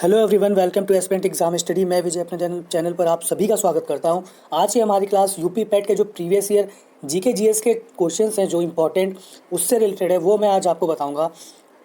Hello everyone, welcome to aspirant exam study. मैं विजय अपने channel पर आप सभी का स्वागत करता हूं। आज की हमारी क्लास यूपी पैट के जो प्रीवियस ईयर जीके जीएस के क्वेश्चंस हैं जो इंपॉर्टेंट उससे रिलेटेड है, वो मैं आज आपको बताऊंगा।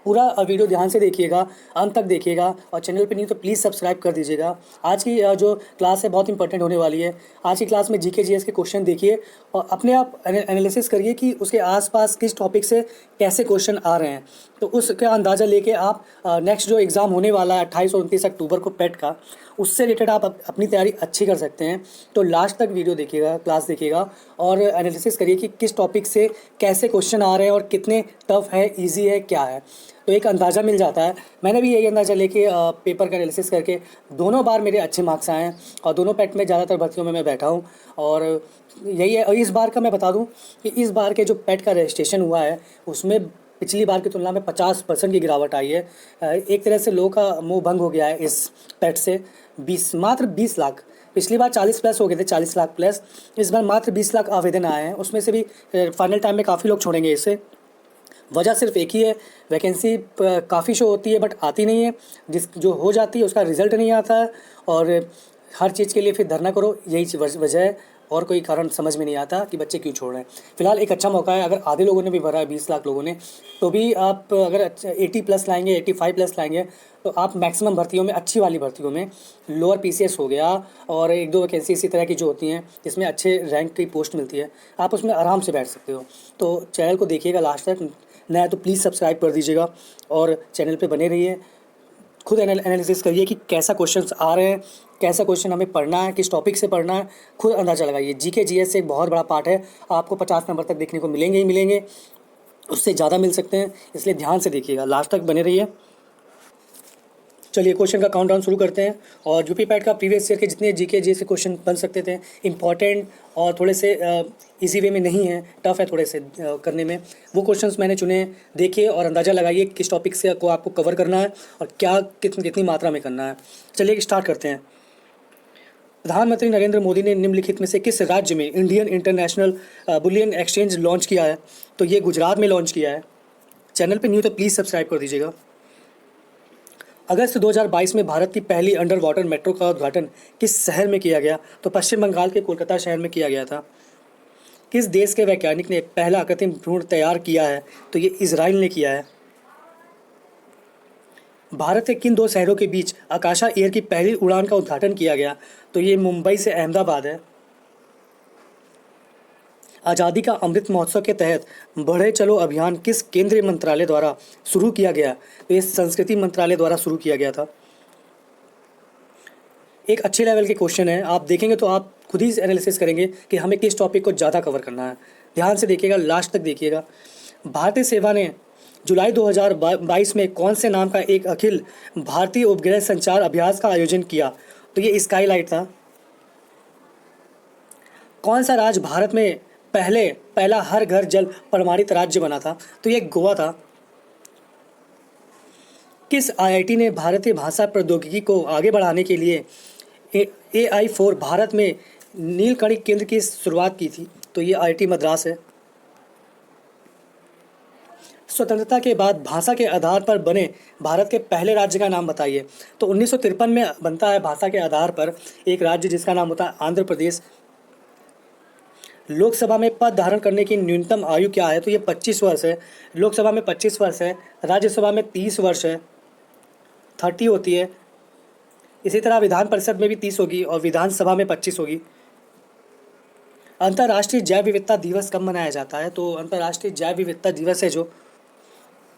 पूरा वीडियो ध्यान से देखिएगा, अंत तक देखिएगा और चैनल पे नहीं तो प्लीज़ सब्सक्राइब कर दीजिएगा। आज की जो क्लास है बहुत इंपॉर्टेंट होने वाली है। आज की क्लास में जीके जीएस के क्वेश्चन देखिए और अपने आप एनालिसिस करिए कि उसके आसपास किस टॉपिक से कैसे क्वेश्चन आ रहे हैं, तो उसका अंदाज़ा लेके आप नेक्स्ट जो एग्ज़ाम होने वाला है 28 और 29 अक्टूबर को पेट का, उससे रिलेटेड आप अपनी तैयारी अच्छी कर सकते हैं। तो लास्ट तक वीडियो देखिएगा, क्लास देखिएगा और एनालिसिस करिए कि किस टॉपिक से कैसे क्वेश्चन आ रहे हैं और कितने टफ है, इजी है, क्या है, तो एक अंदाज़ा मिल जाता है। मैंने भी यही अंदाज़ा लेके पेपर का एनालिसिस करके दोनों बार मेरे अच्छे मार्क्स आए हैं और दोनों पेट में ज़्यादातर भर्तियों में मैं बैठा हूँ। और यही है। और इस बार का मैं बता दूँ कि इस बार के जो पेट का रजिस्ट्रेशन हुआ है उसमें पिछली बार की तुलना में 50% की गिरावट आई है। एक तरह से लोगों का मुंह भंग हो गया है इस पेट से। मात्र 20 लाख, पिछली बार 40 प्लस हो गए थे, 40 लाख प्लस। इस बार मात्र 20 लाख आवेदन आए हैं, उसमें से भी फाइनल टाइम में काफ़ी लोग छोड़ेंगे इसे। वजह सिर्फ एक ही है, वैकेंसी काफ़ी शो होती है बट आती नहीं है। जो हो जाती है उसका रिज़ल्ट नहीं आता है और हर चीज़ के लिए फिर धरना करो, यही वजह है। और कोई कारण समझ में नहीं आता कि बच्चे क्यों छोड़ रहे हैं। फिलहाल एक अच्छा मौका है, अगर आधे लोगों ने भी भरा है, 20 लाख लोगों ने, तो भी आप अगर 80 प्लस लाएंगे, 85 प्लस लाएंगे, तो आप मैक्सिमम भर्तियों में, अच्छी वाली भर्तियों में, लोअर पीसीएस हो गया और एक दो वैकेंसी इसी तरह की जो होती हैं जिसमें अच्छे रैंक की पोस्ट मिलती है, आप उसमें आराम से बैठ सकते हो। तो चैनल को देखिएगा लास्ट तक, नया है तो प्लीज़ सब्सक्राइब कर दीजिएगा और चैनल पे बने रहिए। खुद एनालिसिस करिए कि कैसा क्वेश्चंस आ रहे हैं, कैसा क्वेश्चन हमें पढ़ना है, किस टॉपिक से पढ़ना है, खुद अंदाज़ा लगाइए। जीके जीएस से एक बहुत बड़ा पार्ट है, आपको 50 नंबर तक देखने को मिलेंगे ही मिलेंगे, उससे ज़्यादा मिल सकते हैं, इसलिए ध्यान से देखिएगा, लास्ट तक बने रहिए। चलिए क्वेश्चन का काउंटडाउन शुरू करते हैं। और यूपी पैट का प्रीवियस ईयर के जितने जीके जी से क्वेश्चन बन सकते थे, इंपॉर्टेंट और थोड़े से इजी वे में नहीं है, टफ है थोड़े से करने में, वो क्वेश्चंस मैंने चुने। देखिए और अंदाज़ा लगाइए किस टॉपिक से को आपको कवर करना है और क्या कितनी मात्रा में करना है। चलिए स्टार्ट करते हैं। प्रधानमंत्री नरेंद्र मोदी ने निम्नलिखित में से किस राज्य में Indian international bullion exchange launch किया है? तो ये गुजरात में लॉन्च किया है। चैनल पर न्यू तो प्लीज़ सब्सक्राइब कर दीजिएगा। अगस्त 2022 में भारत की पहली अंडर वाटर मेट्रो का उद्घाटन किस शहर में किया गया? तो पश्चिम बंगाल के कोलकाता शहर में किया गया था। किस देश के वैज्ञानिक ने पहला कृत्रिम भ्रूण तैयार किया है? तो ये इजराइल ने किया है। भारत के किन दो शहरों के बीच आकाशा एयर की पहली उड़ान का उद्घाटन किया गया? तो ये मुंबई से अहमदाबाद है। आज़ादी का अमृत महोत्सव के तहत बढ़े चलो अभियान किस केंद्रीय मंत्रालय द्वारा शुरू किया गया? तो ये संस्कृति मंत्रालय द्वारा शुरू किया गया था। एक अच्छे लेवल के क्वेश्चन है, आप देखेंगे तो आप खुद ही एनालिसिस करेंगे कि हमें किस टॉपिक को ज़्यादा कवर करना है। ध्यान से देखिएगा, लास्ट तक देखिएगा। भारतीय सेवा ने जुलाई 2022 में कौन से नाम का एक अखिल भारतीय उपग्रह संचार अभ्यास का आयोजन किया? तो ये स्काईलाइट था। कौन सा राज्य भारत में पहला हर घर जल प्रमाणित राज्य बना था? तो ये गोवा था। किस आईआईटी ने भारतीय भाषा प्रौद्योगिकी को आगे बढ़ाने के लिए AI4 भारत में नीलकणिक केंद्र की शुरुआत की थी? तो ये IIT मद्रास है। स्वतंत्रता के बाद भाषा के आधार पर बने भारत के पहले राज्य का नाम बताइए। तो 1953 में बनता है भाषा के आधार पर एक राज्य जिसका नाम होता है आंध्र प्रदेश। लोकसभा में पद धारण करने की न्यूनतम आयु क्या है? तो ये 25 वर्ष है। लोकसभा में 25 वर्ष है, राज्यसभा में 30 वर्ष है, 30 होती है। इसी तरह विधान परिषद में भी 30 होगी और विधानसभा में 25 होगी। अंतर्राष्ट्रीय जैव विविधता दिवस कब मनाया जाता है? तो अंतर्राष्ट्रीय जैव विविधता दिवस है जो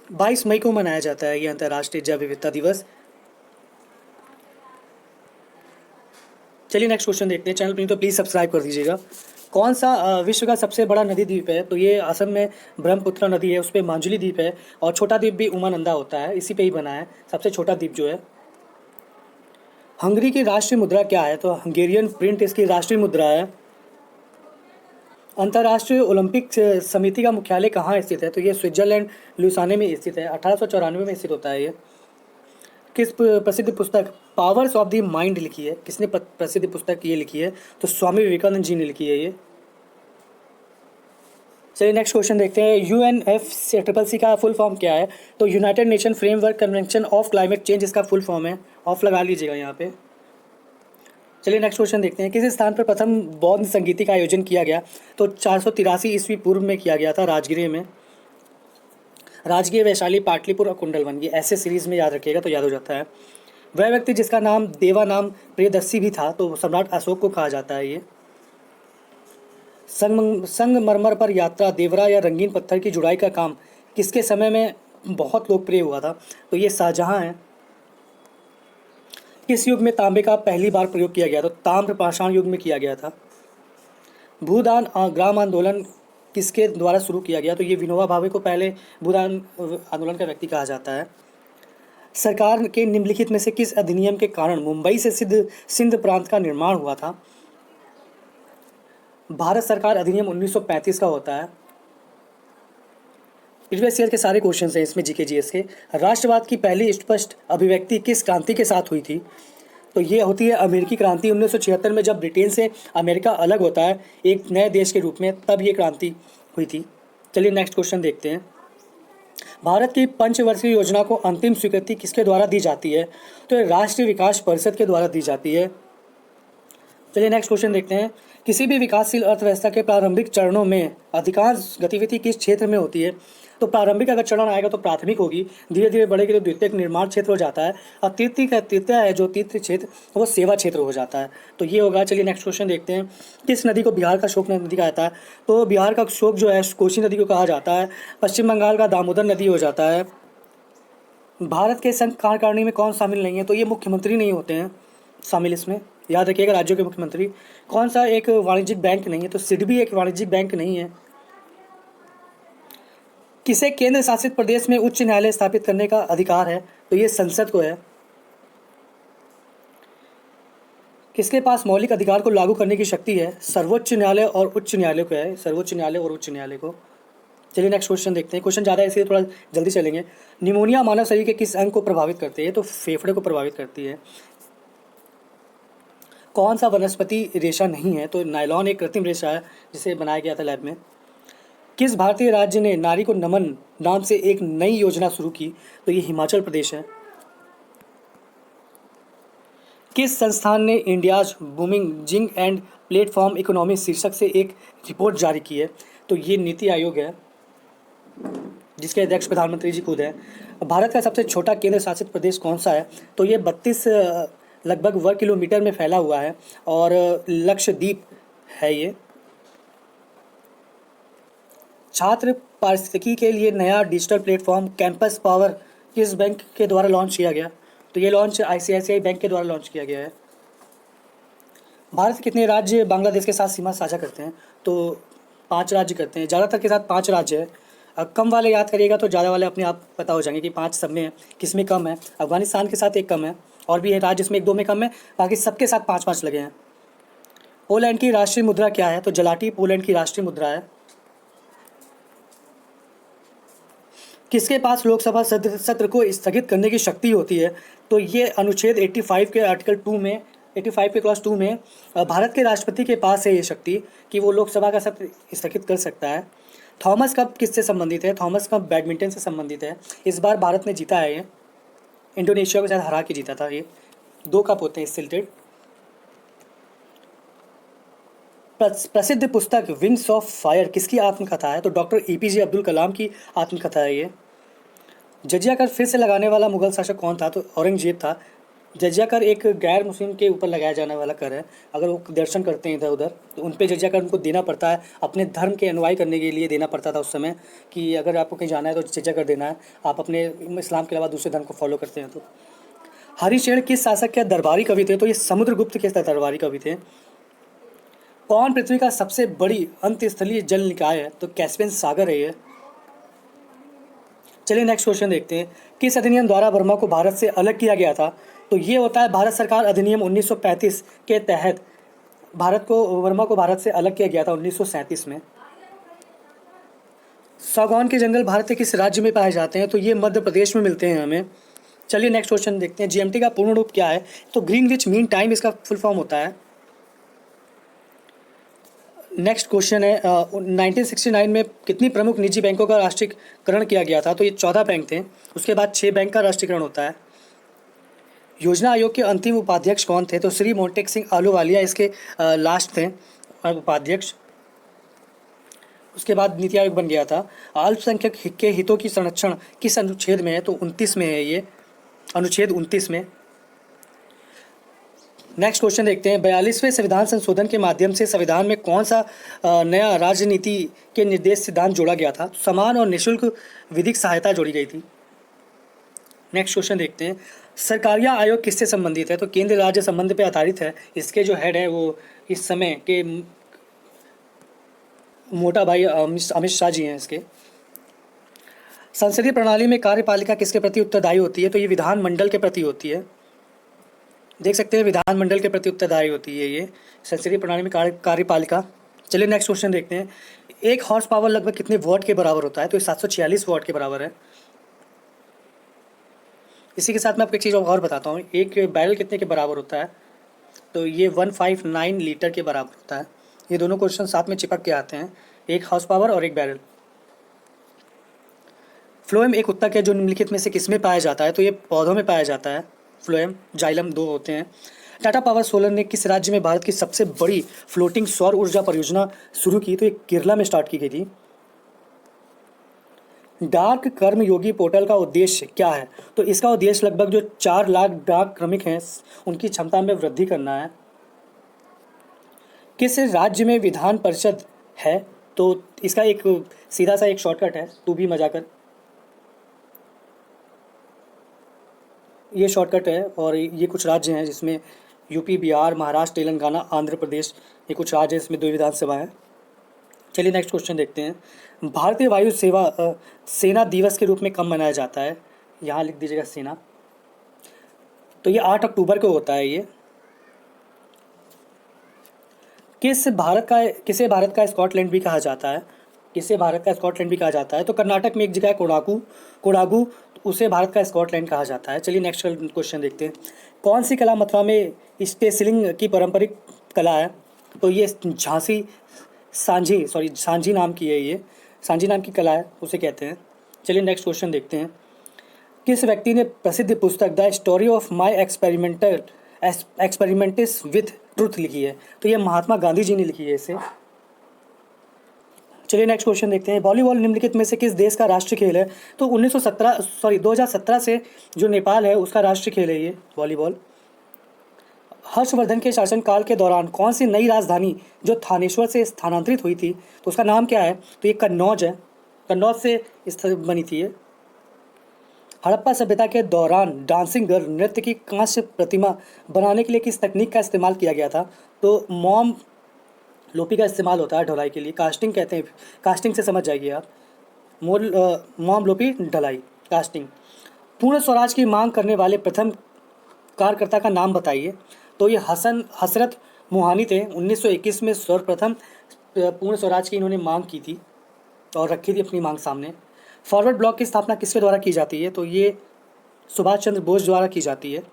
22 मई को मनाया जाता है, ये अंतर्राष्ट्रीय जैव विविधता दिवस। चलिए नेक्स्ट क्वेश्चन देखते हैं। चैनल पर नहीं तो प्लीज़ सब्सक्राइब कर दीजिएगा। कौन सा विश्व का सबसे बड़ा नदी द्वीप है? तो ये असम में ब्रह्मपुत्र नदी है, उस पर मांजुली द्वीप है और छोटा द्वीप भी उमानंदा होता है, इसी पे ही बना है सबसे छोटा द्वीप जो है। हंगरी की राष्ट्रीय मुद्रा क्या है? तो हंगेरियन प्रिंट इसकी राष्ट्रीय मुद्रा है। अंतर्राष्ट्रीय ओलंपिक समिति का मुख्यालय कहाँ स्थित है? तो ये स्विट्जरलैंड लुसाने में स्थित है, 1894 में स्थित होता है ये। किस प्रसिद्ध पुस्तक पावर्स ऑफ द माइंड लिखी है? किसने प्रसिद्ध पुस्तक ये लिखी है? तो स्वामी विवेकानंद जी ने लिखी है ये। चलिए नेक्स्ट क्वेश्चन देखते हैं। UNFCCC का फुल फॉर्म क्या है? तो United nation framework convention of climate change इसका फुल फॉर्म है। ऑफ लगा लीजिएगा यहाँ पे। चलिए नेक्स्ट क्वेश्चन देखते हैं। किस स्थान पर प्रथम बौद्ध संगीति का आयोजन किया गया? तो 483 ईस्वी पूर्व में किया गया था, राजगीर में। राजगीर, वैशाली, पाटलिपुर और कुंडलवन, ये ऐसे सीरीज में याद रखिएगा तो याद हो जाता है। वह व्यक्ति जिसका नाम देवानाम प्रियदर्शी भी था, तो सम्राट अशोक को कहा जाता है ये। संगमरमर पर यात्रा, देवरा या रंगीन पत्थर की जुड़ाई का काम किसके समय में बहुत लोकप्रिय हुआ था? तो ये शाहजहां है। किस युग में तांबे का पहली बार प्रयोग किया गया? तो ताम्र पाषाण युग में किया गया था। भूदान ग्राम आंदोलन किसके द्वारा शुरू किया गया? तो ये विनोबा भावे को पहले भूदान आंदोलन का व्यक्ति कहा जाता है। सरकार के निम्नलिखित में से किस अधिनियम के कारण मुंबई से सिंध प्रांत का निर्माण हुआ था? भारत सरकार अधिनियम 1935 का होता है। प्रीवियस ईयर के सारे क्वेश्चन हैं इसमें, जीके जीएस के। राष्ट्रवाद की पहली स्पष्ट अभिव्यक्ति किस क्रांति के साथ हुई थी? तो ये होती है अमेरिकी क्रांति। 1976 में जब ब्रिटेन से अमेरिका अलग होता है एक नए देश के रूप में, तब ये क्रांति हुई थी। चलिए नेक्स्ट क्वेश्चन देखते हैं। भारत की पंचवर्षीय योजना को अंतिम स्वीकृति किसके द्वारा दी जाती है? तो राष्ट्रीय विकास परिषद के द्वारा दी जाती है। चलिए नेक्स्ट क्वेश्चन देखते हैं। किसी भी विकासशील अर्थव्यवस्था के प्रारंभिक चरणों में अधिकांश गतिविधि किस क्षेत्र में होती है? तो प्रारंभिक अगर चरण आएगा तो प्राथमिक होगी, धीरे धीरे बढ़ेगी तो द्वितीयक निर्माण क्षेत्र हो जाता है, और तृतीय है जो तृतीय क्षेत्र वो सेवा क्षेत्र हो जाता है। तो ये होगा। चलिए नेक्स्ट क्वेश्चन देखते हैं। किस नदी को बिहार का शोक नदी कहा जाता है? तो बिहार का शोक जो है कोसी नदी को कहा जाता है। पश्चिम बंगाल का दामोदर नदी हो जाता है। भारत के संघ कार्यकारिणी में कौन शामिल नहीं है? तो ये मुख्यमंत्री नहीं होते हैं शामिल इसमें, याद रखिएगा, राज्यों के मुख्यमंत्री। कौन सा एक वाणिज्यिक बैंक नहीं है? तो सिडबी एक वाणिज्यिक बैंक नहीं है। किसे केंद्र शासित प्रदेश में उच्च न्यायालय स्थापित करने का अधिकार है? तो ये संसद को है। किसके पास मौलिक अधिकार को लागू करने की शक्ति है? सर्वोच्च न्यायालय और उच्च न्यायालय को है, सर्वोच्च न्यायालय और उच्च न्यायालय को। चलिए नेक्स्ट क्वेश्चन देखते हैं। क्वेश्चन ज़्यादा है इसलिए थोड़ा जल्दी चलेंगे। निमोनिया मानव शरीर के किस अंग को प्रभावित करती है? तो फेफड़े को प्रभावित करती है। कौन सा वनस्पति रेशा नहीं है? तो नायलॉन एक कृत्रिम रेशा है जिसे बनाया गया था लैब में। किस भारतीय राज्य ने नारी को नमन नाम से एक नई योजना शुरू की? तो ये हिमाचल प्रदेश है। किस संस्थान ने India's booming zinc and platform economy शीर्षक से एक रिपोर्ट जारी की है? तो ये नीति आयोग है जिसके अध्यक्ष प्रधानमंत्री जी खुद हैं। भारत का सबसे छोटा केंद्र शासित प्रदेश कौन सा है? तो ये 32 लगभग वर्ग किलोमीटर में फैला हुआ है और लक्षद्वीप है ये। छात्र पारिस्थितिकी के लिए नया डिजिटल प्लेटफॉर्म कैंपस पावर किस बैंक के द्वारा लॉन्च किया गया? तो ये लॉन्च ICICI बैंक के द्वारा लॉन्च किया गया है। भारत के कितने राज्य बांग्लादेश के साथ सीमा साझा करते हैं? तो 5 राज्य करते हैं, ज़्यादातर के साथ 5 राज्य है। कम वाले याद करिएगा तो ज़्यादा वाले अपने आप पता हो जाएंगे कि 5 सब में है, किस में कम है। अफगानिस्तान के साथ एक कम है, और भी है राज्य जिसमें 1-2 में कम है, बाकी सबके साथ 5-5 लगे हैं। पोलैंड की राष्ट्रीय मुद्रा क्या है? तो जलाटी पोलैंड की राष्ट्रीय मुद्रा है। किसके पास लोकसभा सत्र को स्थगित करने की शक्ति होती है? तो ये अनुच्छेद 85 के आर्टिकल 2 में, 85 के क्लॉज 2 में भारत के राष्ट्रपति के पास है ये शक्ति कि वो लोकसभा का सत्र स्थगित कर सकता है। थॉमस कप किससे संबंधित है? थॉमस कप बैडमिंटन से संबंधित है। इस बार भारत ने जीता है, ये इंडोनेशिया को शायद हरा के जीता था। ये 2 कप होते हैं इससे रिलेटेड। प्रसिद्ध पुस्तक विंग्स ऑफ फायर किसकी आत्मकथा है? तो डॉक्टर APJ अब्दुल कलाम की आत्मकथा है ये। जजिया कर फिर से लगाने वाला मुगल शासक कौन था? तो औरंगजेब था। जजिया कर एक गैर मुस्लिम के ऊपर लगाया जाने वाला कर है। अगर वो दर्शन करते हैं इधर उधर तो उन पर जजिया कर उनको देना पड़ता है, अपने धर्म के अनुयायी करने के लिए देना पड़ता था उस समय, कि अगर आपको कहीं जाना है तो जजिया कर देना है, आप अपने इस्लाम के अलावा दूसरे धर्म को फॉलो करते हैं तो। हरिशेन किस शासक के दरबारी कवि थे? तो ये समुद्रगुप्त के दरबारी कवि थे। कौन पृथ्वी का सबसे बड़ी अंतस्थलीय जल निकाय है? तो कैस्पियन सागर है ये। चलिए नेक्स्ट क्वेश्चन देखते हैं। किस अधिनियम द्वारा बर्मा को भारत से अलग किया गया था? तो ये होता है भारत सरकार अधिनियम 1935 के तहत बर्मा को भारत से अलग किया गया था 1937 में। सागौन के जंगल भारत के किस राज्य में पाए जाते हैं? तो ये मध्य प्रदेश में मिलते हैं हमें। चलिए नेक्स्ट क्वेश्चन देखते हैं। GMT का पूर्ण रूप क्या है? तो ग्रीनविच मीन टाइम इसका फुल फॉर्म होता है। नेक्स्ट क्वेश्चन है 1969 में कितनी प्रमुख निजी बैंकों का राष्ट्रीयकरण किया गया था? तो ये 14 बैंक थे। उसके बाद 6 बैंक का राष्ट्रीयकरण होता है। योजना आयोग के अंतिम उपाध्यक्ष कौन थे? तो श्री मोंटेक सिंह आहलूवालिया इसके लास्ट थे उपाध्यक्ष। उसके बाद नीति आयोग बन गया था। अल्पसंख्यक के हितों की संरक्षण किस अनुच्छेद में है? तो 29 में है, ये अनुच्छेद 29 में। नेक्स्ट क्वेश्चन देखते हैं 42वें संविधान संशोधन के माध्यम से संविधान में कौन सा नया राजनीति के निर्देश सिद्धांत जोड़ा गया था? समान और निःशुल्क विधिक सहायता जोड़ी गई थी। नेक्स्ट क्वेश्चन देखते हैं सरकारिया आयोग किससे संबंधित है? तो केंद्र राज्य संबंध पे आधारित है। इसके जो हेड है वो इस समय के मोटा भाई अमित शाह जी हैं इसके। संसदीय प्रणाली में कार्यपालिका किसके प्रति उत्तरदायी होती है? तो ये विधानमंडल के प्रति होती है। देख सकते हैं विधानमंडल के प्रति उत्तरदायी होती है ये संसदीय प्रणाली में कार्यपालिका। चलिए नेक्स्ट क्वेश्चन देखते हैं। एक हॉर्स पावर लगभग कितने वॉट के बराबर होता है? तो 746 वॉट के बराबर है। इसी के साथ मैं आपको एक चीज़ और बताता हूँ, एक बैरल कितने के बराबर होता है? तो ये 159 लीटर के बराबर होता है। ये दोनों क्वेश्चन साथ में चिपक के आते हैं, एक हॉर्स पावर और एक बैरल। फ्लोएम एक उत्तक है जो निम्नलिखित में से किस में पाया जाता है? तो ये पौधों में पाया जाता है। फ्लोएम जाइलम 2 होते हैं। टाटा पावर सोलर ने किस राज्य में भारत की सबसे बड़ी फ्लोटिंग सौर ऊर्जा परियोजना शुरू की? तो ये केरला में स्टार्ट की गई थी। डाक कर्मयोगी पोर्टल का उद्देश्य क्या है? तो इसका उद्देश्य लगभग जो 4 लाख डाक क्रमिक हैं उनकी क्षमता में वृद्धि करना है। किस राज्य में विधान परिषद है? तो इसका एक सीधा सा एक शॉर्टकट है, तू भी मजा कर। ये शॉर्टकट है और ये कुछ राज्य हैं जिसमें यूपी, बिहार, महाराष्ट्र, तेलंगाना, आंध्र प्रदेश, ये कुछ राज्य हैं, इसमें 2 विधानसभा हैं। चलिए नेक्स्ट क्वेश्चन देखते हैं। भारतीय वायु सेना दिवस के रूप में कब मनाया जाता है? यहाँ लिख दीजिएगा सेना। तो ये 8 अक्टूबर को होता है ये। किसे भारत का स्कॉटलैंड भी कहा जाता है? किसे भारत का स्कॉटलैंड भी कहा जाता है? तो कर्नाटक में एक जगह है कोडागू, उसे भारत का स्कॉटलैंड कहा जाता है। चलिए नेक्स्ट क्वेश्चन देखते हैं। कौन सी कला मथुरा में स्पेसिलिंग की पारंपरिक कला है? तो ये सांझी नाम की है, ये सांझी नाम की कला है, उसे कहते हैं। चलिए नेक्स्ट क्वेश्चन देखते हैं। किस व्यक्ति ने प्रसिद्ध पुस्तक the story of my experiments with truth लिखी है? तो ये महात्मा गांधी जी ने लिखी है इसे। चलिए नेक्स्ट क्वेश्चन देखते हैं। वॉलीबॉल निम्नलिखित में से किस देश का राष्ट्रीय खेल है? तो 2017 से जो नेपाल है उसका राष्ट्रीय खेल है ये वॉलीबॉल। हर्षवर्धन के शासनकाल के दौरान कौन सी नई राजधानी जो थानेश्वर से स्थानांतरित हुई थी? तो उसका नाम क्या है? तो ये कन्नौज है, कन्नौज से बनी थी ये। हड़प्पा सभ्यता के दौरान डांसिंग गर्ल नृत्य की कांस्य प्रतिमा बनाने के लिए किस तकनीक का इस्तेमाल किया गया था? तो मॉम लोपी का इस्तेमाल होता है ढलाई के लिए। कास्टिंग कहते हैं, कास्टिंग से समझ जाइए आप। मॉम लोपी ढलाई कास्टिंग। पूर्ण स्वराज की मांग करने वाले प्रथम कार्यकर्ता का नाम बताइए? तो ये हसरत मोहानी थे। 1921 में सर्वप्रथम पूर्ण स्वराज की इन्होंने मांग की थी और रखी थी अपनी मांग सामने। फॉरवर्ड ब्लॉक की स्थापना किसके द्वारा की जाती है? तो ये सुभाष चंद्र बोस द्वारा की जाती है।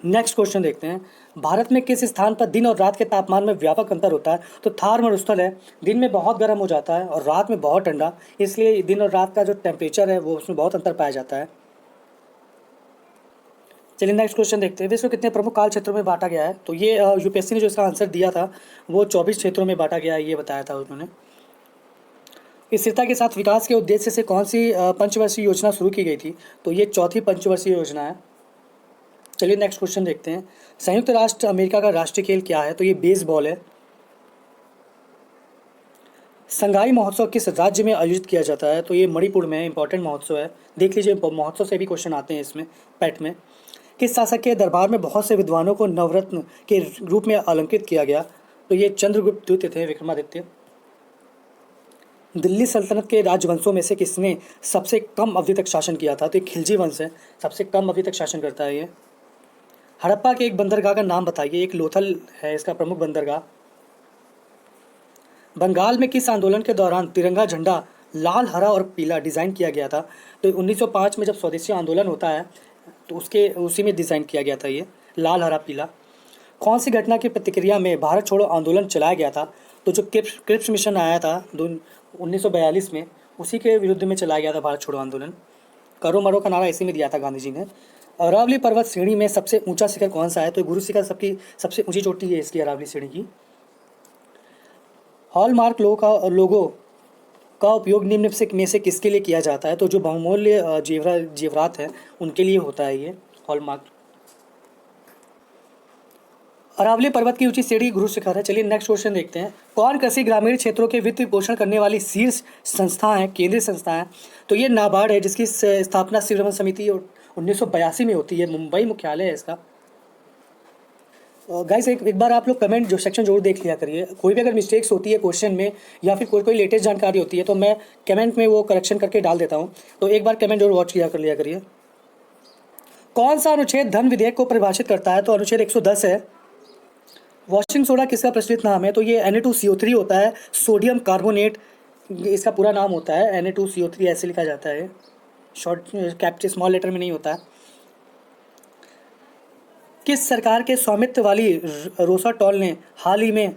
नेक्स्ट क्वेश्चन देखते हैं। भारत में किस स्थान पर दिन और रात के तापमान में व्यापक अंतर होता है? तो थार मरुस्थल है, दिन में बहुत गर्म हो जाता है और रात में बहुत ठंडा, इसलिए दिन और रात का जो टेम्परेचर है वो उसमें बहुत अंतर पाया जाता है। चलिए नेक्स्ट क्वेश्चन देखते हैं। विश्व कितने प्रमुख काल क्षेत्रों में बांटा गया है? तो ये यूपीएससी ने जो इसका आंसर दिया था वो 24 क्षेत्रों में बांटा गया है, ये बताया था उन्होंने। स्थिरता के साथ विकास के उद्देश्य से कौन सी पंचवर्षीय योजना शुरू की गई थी? तो ये 4थी पंचवर्षीय योजना है। चलिए नेक्स्ट क्वेश्चन देखते हैं। संयुक्त राष्ट्र अमेरिका का राष्ट्रीय खेल क्या है? तो ये बेसबॉल है। संगाई महोत्सव किस राज्य में आयोजित किया जाता है? तो ये मणिपुर में इंपॉर्टेंट महोत्सव है, देख लीजिए, महोत्सव से भी क्वेश्चन आते हैं इसमें पैट में। किस शासक के दरबार में बहुत से विद्वानों को नवरत्न के रूप में अलंकृत किया गया? तो ये चंद्रगुप्त द्वितीय थे, विक्रमादित्य। दिल्ली सल्तनत के राजवंशों में से किसने सबसे कम अवधि तक शासन किया था? तो ये खिलजी वंश है, सबसे कम अवधि तक शासन करता है ये। हड़प्पा के एक बंदरगाह का नाम बताइए। एक लोथल है इसका प्रमुख बंदरगाह। बंगाल में किस आंदोलन के दौरान तिरंगा झंडा लाल, हरा और पीला डिज़ाइन किया गया था? तो 1905 में जब स्वदेशी आंदोलन होता है तो उसी में डिज़ाइन किया गया था ये लाल, हरा, पीला। कौन सी घटना की प्रतिक्रिया में भारत छोड़ो आंदोलन चलाया गया था? तो जो क्रिप्स मिशन आया था 1942 में, उसी के विरुद्ध में चलाया गया था भारत छोड़ो आंदोलन। करो मरो का नारा इसी में दिया था गांधी जी ने। अरावली पर्वत श्रेणी में सबसे ऊंचा शिखर कौन सा है? तो गुरु शिखर सबकी सबसे ऊंची चोटी है इसकी, अरावली श्रेणी की। हॉलमार्क लोगो का उपयोग निम्न में से किसके लिए किया जाता है? तो जो बहुमूल्य जेवरात हैं उनके लिए होता है ये हॉलमार्क। अरावली पर्वत की ऊंची श्रेणी गुरु शिखर है। चलिए नेक्स्ट क्वेश्चन देखते हैं। कौन कृषि ग्रामीण क्षेत्रों के वित्त पोषण करने वाली शीर्ष संस्था है, केंद्रीय संस्था है? तो ये नाबार्ड है, जिसकी स्थापना श्रीरमन समिति 1982 में होती है। मुंबई मुख्यालय है इसका। गाइस एक बार आप लोग कमेंट जो सेक्शन जरूर देख लिया करिए। कोई भी अगर मिस्टेक्स होती है क्वेश्चन में या फिर कोई लेटेस्ट जानकारी होती है तो मैं कमेंट में वो करेक्शन करके डाल देता हूँ, तो एक बार कमेंट जरूर वॉच किया कर लिया करिए। कौन सा अनुच्छेद धन विधेयक को परिभाषित करता है? तो अनुच्छेद 110 है। वॉशिंग सोडा किसका प्रचलित नाम है? तो ये Na2CO3 होता है, सोडियम कार्बोनेट इसका पूरा नाम होता है। Na2CO3 ऐसे लिखा जाता है, शॉर्ट कैपिटल स्मॉल लेटर में नहीं होता है। किस सरकार के स्वामित्व वाली रोसाटोल ने हाल ही में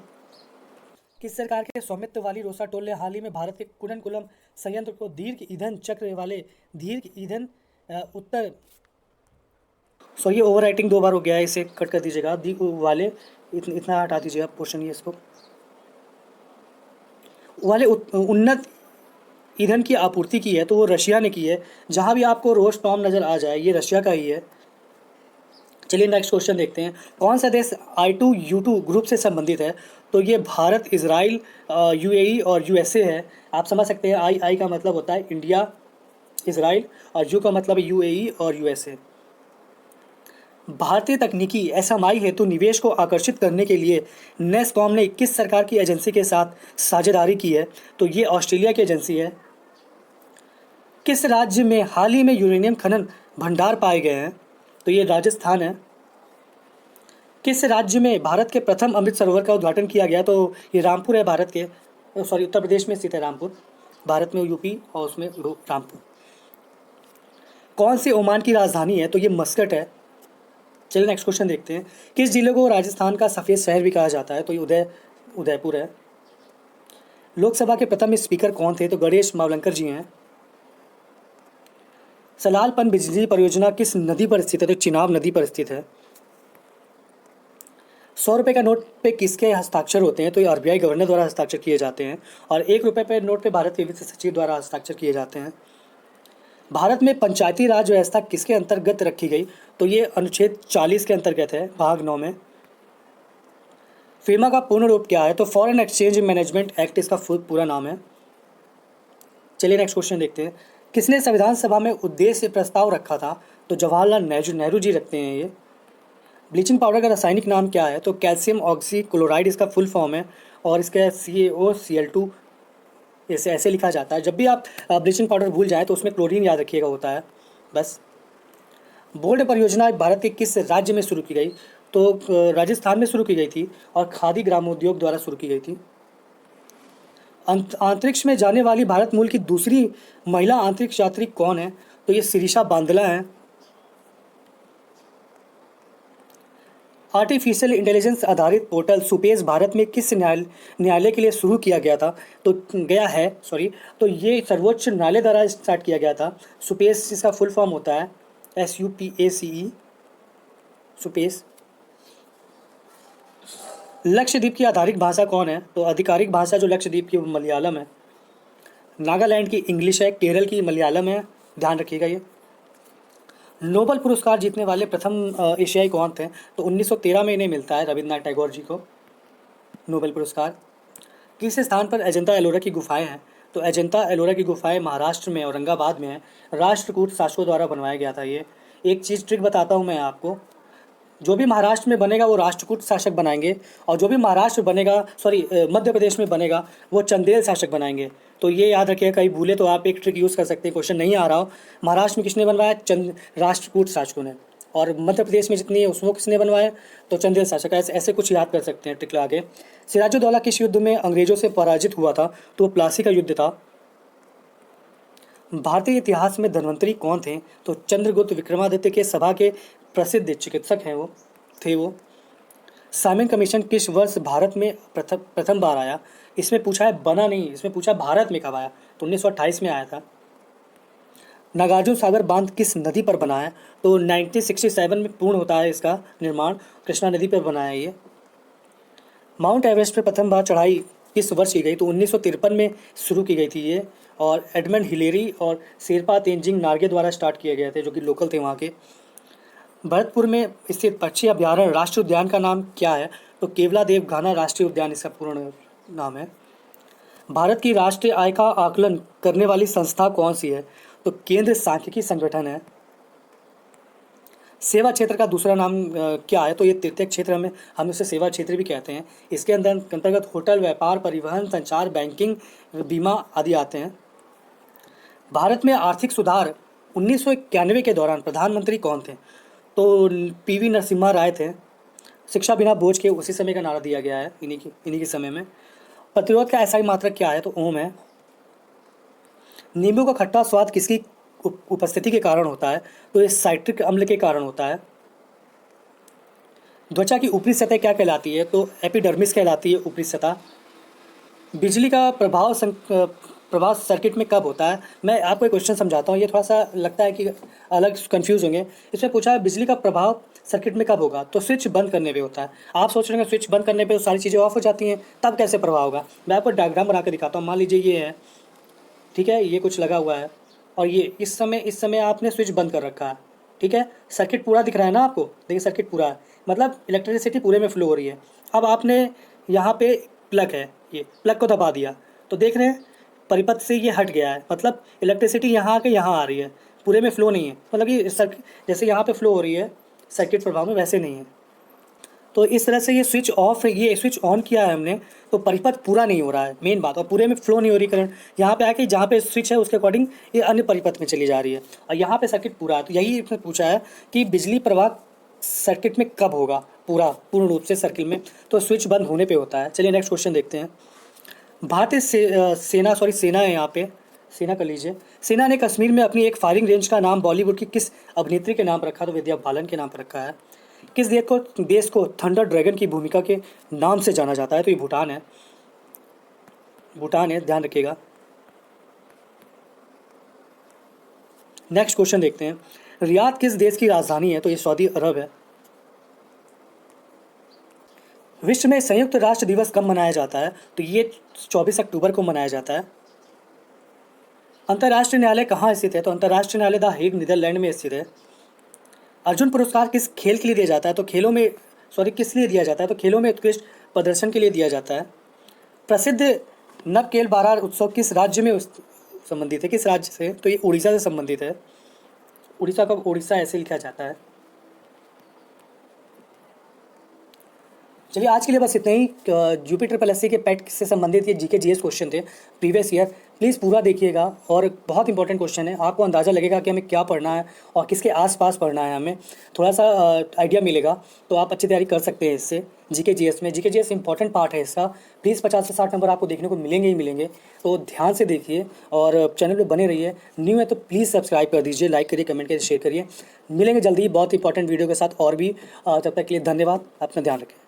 भारत के कुडनकुलम संयंत्र को दीर्घ ईंधन चक्र वाले ये ओवर राइटिंग 2 बार हो गया है, इसे कट कर दीजिएगा। इतना हटा दीजिएगा पोर्शन, ये इसको उन्नत ईंधन की आपूर्ति की है, तो वो रशिया ने की है। जहाँ भी आपको रोस्टॉम नज़र आ जाए ये रशिया का ही है। चलिए नेक्स्ट क्वेश्चन देखते हैं। कौन सा देश I2U2 ग्रुप से संबंधित है? तो ये भारत, इजराइल, UAE और USA है। आप समझ सकते हैं आई का मतलब होता है इंडिया, इजराइल, और यू का मतलब है UAE और USA। भारतीय तकनीकी SMI हेतु निवेश को आकर्षित करने के लिए नेस्कॉम ने किस सरकार की एजेंसी के साथ साझेदारी की है? तो ये ऑस्ट्रेलिया की एजेंसी है। किस राज्य में हाल ही में यूरेनियम खनन भंडार पाए गए हैं? तो ये राजस्थान है। किस राज्य में भारत के प्रथम अमृत सरोवर का उद्घाटन किया गया? तो ये रामपुर है, उत्तर प्रदेश में स्थित है रामपुर, भारत में यूपी और उसमें रामपुर। कौन सी ओमान की राजधानी है? तो ये मस्कट है। चलिए नेक्स्ट क्वेश्चन देखते हैं। किस जिले को राजस्थान का सफ़ेद शहर भी कहा जाता है? तो ये उदयपुर है। लोकसभा के प्रथम स्पीकर कौन थे? तो गणेश मावलंकर जी हैं। सलाल पन बिजली परियोजना किस नदी पर स्थित है? तो चिनाब नदी पर स्थित है। 100 रुपये का नोट पे किसके हस्ताक्षर होते हैं? तो ये RBI गवर्नर द्वारा हस्ताक्षर किए जाते हैं। और 1 रुपये पे नोट पे भारत के वित्त सचिव द्वारा हस्ताक्षर किए जाते हैं। भारत में पंचायती राज व्यवस्था किसके अंतर्गत रखी गई? तो ये अनुच्छेद 40 के अंतर्गत है, भाग 9 में। फीमा का पूर्ण रूप क्या है? तो फॉरेन एक्सचेंज मैनेजमेंट एक्ट इसका पूरा नाम है। चलिए नेक्स्ट क्वेश्चन देखते हैं। किसने संविधान सभा में उद्देश्य प्रस्ताव रखा था? तो जवाहरलाल नेहरू जी रखते हैं ये। ब्लीचिंग पाउडर का रासायनिक नाम क्या है? तो कैल्शियम ऑक्सीक्लोराइड इसका फुल फॉर्म है, और इसका CaOCl2 ऐसे लिखा जाता है। जब भी आप ब्लीचिंग पाउडर भूल जाएं तो उसमें क्लोरीन याद रखिएगा होता है बस। बोर्ड परियोजना भारत के किस राज्य में शुरू की गई? तो राजस्थान में शुरू की गई थी और खादी ग्रामोद्योग द्वारा शुरू की गई थी। अंतरिक्ष में जाने वाली भारत मूल की दूसरी महिला अंतरिक्ष यात्री कौन है? तो ये शिरीषा बांदला हैं। आर्टिफिशियल इंटेलिजेंस आधारित पोर्टल सुपेस भारत में किस न्यायालय के लिए शुरू किया गया था? तो ये सर्वोच्च न्यायालय द्वारा स्टार्ट किया गया था। सुपेस इसका फुल फॉर्म होता है SUPACE, सुपेस। लक्षद्वीप की आधारिक भाषा कौन है? तो आधिकारिक भाषा जो लक्षद्वीप की मलयालम है। नागालैंड की इंग्लिश है, केरल की मलयालम है, ध्यान रखिएगा ये। नोबेल पुरस्कार जीतने वाले प्रथम एशियाई कौन थे? तो 1913 में इन्हें मिलता है, रविन्द्रनाथ टैगोर जी को नोबेल पुरस्कार। किस स्थान पर अजंता एलोरा की गुफाएं हैं? तो अजंता एलोरा की गुफाएं महाराष्ट्र में औरंगाबाद में है। राष्ट्रकूट शासकों द्वारा बनवाया गया था ये। एक चीज़ ट्रिक बताता हूँ मैं आपको, जो भी महाराष्ट्र में बनेगा वो राष्ट्रकूट शासक बनाएंगे, और जो भी मध्य प्रदेश में बनेगा वो चंदेल शासक बनाएंगे। तो ये याद रखिएगा, कहीं भूले तो आप एक ट्रिक यूज़ कर सकते हैं। क्वेश्चन नहीं आ रहा हो, महाराष्ट्र में किसने बनवाया? राष्ट्रकूट शासकों ने। और मध्य प्रदेश में जितनी है उसको किसने बनवाया? तो चंदेल शासक। ऐसे कुछ याद कर सकते हैं ट्रिक लगा के। सिराजुद्दौला किस युद्ध में अंग्रेजों से पराजित हुआ था? तो वो प्लासी का युद्ध था। भारतीय इतिहास में धन्वंतरी कौन थे? तो चंद्रगुप्त विक्रमादित्य के सभा के प्रसिद्ध चिकित्सक हैं वो। साइमन कमीशन किस वर्ष भारत में प्रथम बार आया? इसमें पूछा है बना नहीं, इसमें पूछा है भारत में कब आया, तो 1928 में आया था। नागार्जुन सागर बांध किस नदी पर बना है? तो 1967 में पूर्ण होता है इसका निर्माण, कृष्णा नदी पर बना है ये। माउंट एवरेस्ट पर प्रथम बार चढ़ाई किस वर्ष की गई? तो 1953 में शुरू की गई थी ये, और एडमंड हिलेरी और शेरपा तेंजिंग नार्गे द्वारा स्टार्ट किए गए थे, जो कि लोकल थे वहाँ के। भरतपुर में स्थित पक्षी अभ्यारण्य राष्ट्रीय उद्यान का नाम क्या है? तो केवलादेव घाना राष्ट्रीय उद्यान इसका पूर्ण नाम है। भारत की राष्ट्रीय आय का आकलन करने वाली संस्था कौन सी है? तो केंद्र सांख्यिकी संगठन है। सेवा क्षेत्र का दूसरा नाम क्या है? तो ये तृतीयक क्षेत्र हम उसे सेवा क्षेत्र भी कहते हैं। इसके अंतर्गत होटल, व्यापार, परिवहन, संचार, बैंकिंग, बीमा आदि आते हैं। भारत में आर्थिक सुधार 1991 के दौरान प्रधानमंत्री कौन थे? तो पीवी नरसिम्हा राय थे। शिक्षा बिना बोझ के उसी समय का नारा दिया गया है, इन्हीं के समय में। प्रतिरोध का एसआई मात्रक क्या है? तो ओम है। नींबू का खट्टा स्वाद किसकी उपस्थिति के कारण होता है? तो ये साइट्रिक अम्ल के कारण होता है। त्वचा की ऊपरी सतह क्या कहलाती है? तो एपिडर्मिस कहलाती है ऊपरी सतह। बिजली का प्रभाव सर्किट में कब होता है? मैं आपको एक क्वेश्चन समझाता हूँ, ये थोड़ा सा लगता है कि अलग कंफ्यूज होंगे। इसमें पूछा है बिजली का प्रभाव सर्किट में कब होगा? तो स्विच बंद करने पे होता है। आप सोच रहे हैं स्विच बंद करने पे तो सारी चीज़ें ऑफ हो जाती हैं, तब कैसे प्रभाव होगा? मैं आपको डायग्राम बना के दिखाता हूँ। मान लीजिए ये है, ठीक है, ये कुछ लगा हुआ है, और ये इस समय आपने स्विच बंद कर रखा है, ठीक है। सर्किट पूरा दिख रहा है ना आपको? देखिए सर्किट पूरा है, मतलब इलेक्ट्रिसिटी पूरे में फ्लो हो रही है। अब आपने यहाँ पे प्लग है, ये प्लग को दबा दिया, तो देख रहे हैं परिपथ से ये हट गया है, मतलब इलेक्ट्रिसिटी यहाँ आके यहाँ आ रही है, पूरे में फ्लो नहीं है। मतलब ये सर्किट जैसे यहाँ पे फ्लो हो रही है सर्किट प्रभाव में, वैसे नहीं है। तो इस तरह से ये स्विच ऑफ है, ये स्विच ऑन किया है हमने, तो परिपथ पूरा नहीं हो रहा है, मेन बात, और पूरे में फ्लो नहीं हो रही करंट। यहाँ पे आके जहाँ पे स्विच है उसके अकॉर्डिंग ये अन्य परिपथ में चली जा रही है, और यहाँ पे सर्किट पूरा है। तो यही इसने पूछा है कि बिजली प्रवाह सर्किट में कब होगा पूर्ण रूप से सर्किल में? तो स्विच बंद होने पर होता है। चलिए नेक्स्ट क्वेश्चन देखते हैं। भारतीय सेना है, यहाँ पे सेना कर लीजिए। सेना ने कश्मीर में अपनी एक फायरिंग रेंज का नाम बॉलीवुड की किस अभिनेत्री के नाम पर रखा? तो विद्या बालन के नाम पर रखा है। किस देश को थंडर ड्रैगन की भूमिका के नाम से जाना जाता है? तो ये भूटान है, ध्यान रखिएगा। नेक्स्ट क्वेश्चन देखते हैं। रियाद किस देश की राजधानी है? तो ये सऊदी अरब है। विश्व में संयुक्त राष्ट्र दिवस कब मनाया जाता है? तो ये 24 अक्टूबर को मनाया जाता है। अंतर्राष्ट्रीय न्यायालय कहाँ स्थित है? तो अंतर्राष्ट्रीय न्यायालय द हेग, नीदरलैंड में स्थित है। अर्जुन पुरस्कार किस खेल के लिए दिया जाता है? तो किस लिए दिया जाता है? तो खेलों में उत्कृष्ट प्रदर्शन के लिए दिया जाता है। प्रसिद्ध नवकेल बारार उत्सव किस राज्य में संबंधित है? किस राज्य से? तो ये उड़ीसा से संबंधित है। उड़ीसा ऐसे लिखा जाता है। चलिए आज के लिए बस इतना ही। यूपी ट्रिपल एससी के पैट से संबंधित ये जीके जीएस क्वेश्चन थे प्रीवियस ईयर, प्लीज़ पूरा देखिएगा, और बहुत इंपॉर्टेंट क्वेश्चन है। आपको अंदाज़ा लगेगा कि हमें क्या पढ़ना है और किसके आसपास पढ़ना है, हमें थोड़ा सा आइडिया मिलेगा, तो आप अच्छी तैयारी कर सकते हैं इससे। जीके जीएस में जीके जीएस इंपॉर्टेंट पार्ट है इसका। प्लीज़ 50 से 60 नंबर आपको देखने को मिलेंगे ही मिलेंगे, तो ध्यान से देखिए और चैनल पर बने रहिए। न्यू है तो प्लीज़ सब्सक्राइब कर दीजिए, लाइक करिए, कमेंट करिए, शेयर करिए। मिलेंगे जल्दी ही बहुत इंपॉर्टेंट वीडियो के साथ और भी। तब तक के लिए धन्यवाद, अपना ध्यान रखें।